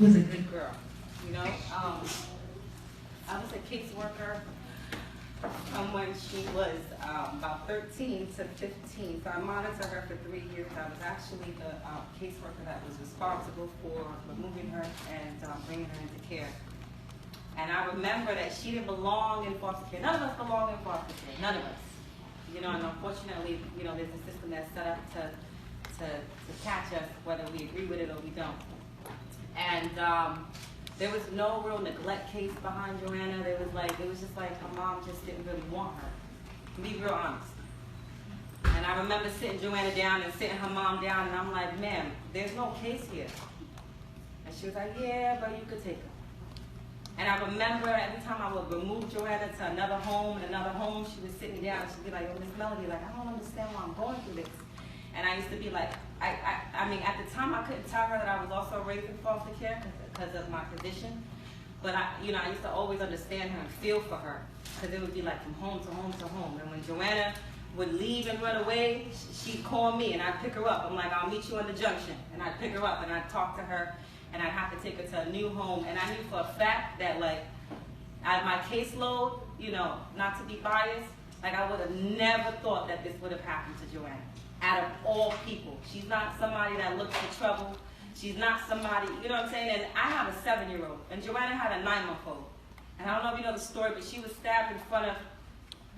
was a good girl. You know, I was a caseworker from when she was about 13 to 15. So I monitored her for 3 years. I was actually the caseworker that was responsible for removing her and bringing her into care. And I remember that she didn't belong in foster care. None of us belong in foster care. None of us. You know, and unfortunately, you know, there's a system that's set up to catch us, whether we agree with it or we don't. And there was no real neglect case behind Joanna. It was just like her mom just didn't really want her, to be real honest. And I remember sitting Joanna down and sitting her mom down, and I'm like, ma'am, there's no case here. And she was like, yeah, but you could take her. And I remember every time I would remove Joanna to another home, she would sit me down and she'd be like, oh, Miss Melody, like, I don't understand why I'm going through this. And I used to be like, I mean, at the time I couldn't tell her that I was also raised in foster care because of my position. But I used to always understand her and feel for her, because it would be like from home to home to home. And when Joanna would leave and run away, she'd call me and I'd pick her up. I'm like, I'll meet you in the junction. And I'd pick her up and I'd talk to her and I'd have to take her to a new home. And I knew for a fact that, like, out of my caseload, you know, not to be biased, like, I would have never thought that this would have happened to Joanna. Out of all people. She's not somebody that looks for trouble. She's not somebody, you know what I'm saying? And I have a 7-year-old, and Joanna had a 9-month-old. And I don't know if you know the story, but she was stabbed in front of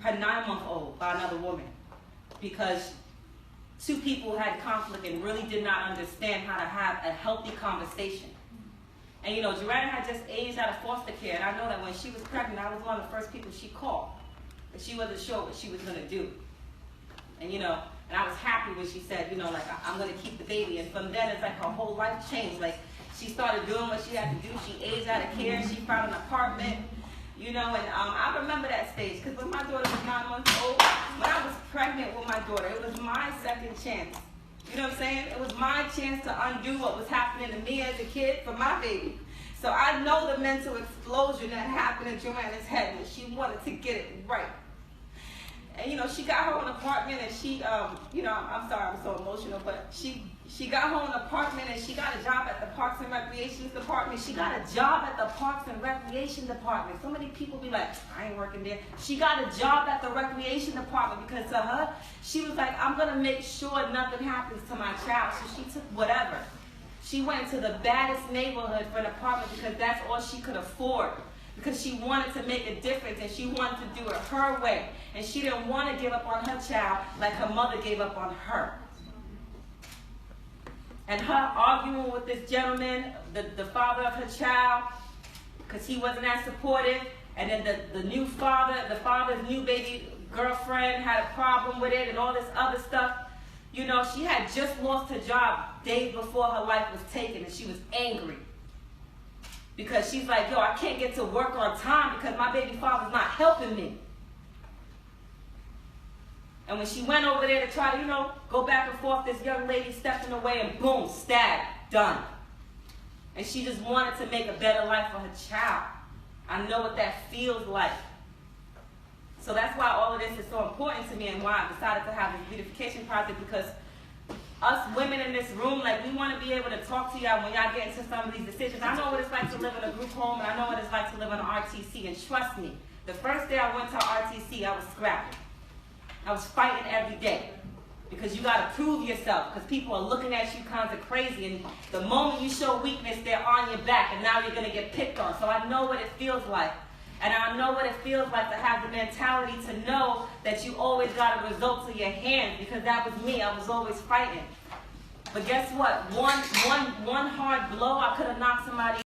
her 9-month-old by another woman because two people had conflict and really did not understand how to have a healthy conversation. And you know, Joanna had just aged out of foster care, and I know that when she was pregnant, I was one of the first people she called. But she wasn't sure what she was going to do. And you know, and I was happy when she said, you know, like, I'm going to keep the baby. And from then, it's like her whole life changed. Like, she started doing what she had to do. She aged out of care. She found an apartment, you know. And I remember that stage because when my daughter was 9 months old, when I was pregnant with my daughter, it was my second chance. You know what I'm saying? It was my chance to undo what was happening to me as a kid for my baby. So I know the mental explosion that happened in Joanna's head when she wanted to get it right. And you know, she got her own apartment, and she, you know, I'm sorry I'm so emotional, but she got her own apartment, and she got a job at the Parks and Recreation Department. She got a job at the Parks and Recreation Department. So many people be like, I ain't working there. She got a job at the Recreation Department because to her, she was like, I'm gonna make sure nothing happens to my child. So she took whatever. She went to the baddest neighborhood for an apartment because that's all she could afford. Because she wanted to make a difference and she wanted to do it her way. And she didn't want to give up on her child like her mother gave up on her. And her arguing with this gentleman, the father of her child, because he wasn't as supportive, and then the new father, the father's new baby girlfriend had a problem with it and all this other stuff. You know, she had just lost her job days before her life was taken, and she was angry. Because she's like, yo, I can't get to work on time because my baby father's not helping me. And when she went over there to try to, you know, go back and forth, this young lady stepped in the way and boom, stabbed, done. And she just wanted to make a better life for her child. I know what that feels like. So that's why all of this is so important to me and why I decided to have this beautification project, because us women in this room, like, we want to be able to talk to y'all when y'all get into some of these decisions. I know what it's like to live in a group home, and I know what it's like to live in an RTC, and trust me, the first day I went to RTC, I was scrapping. I was fighting every day, because you got to prove yourself, because people are looking at you kinds of crazy, and the moment you show weakness, they're on your back, and now you're going to get picked on. So I know what it feels like. And I know what it feels like to have the mentality to know that you always got a result to your hand, because that was me. I was always fighting. But guess what? One hard blow, I could have knocked somebody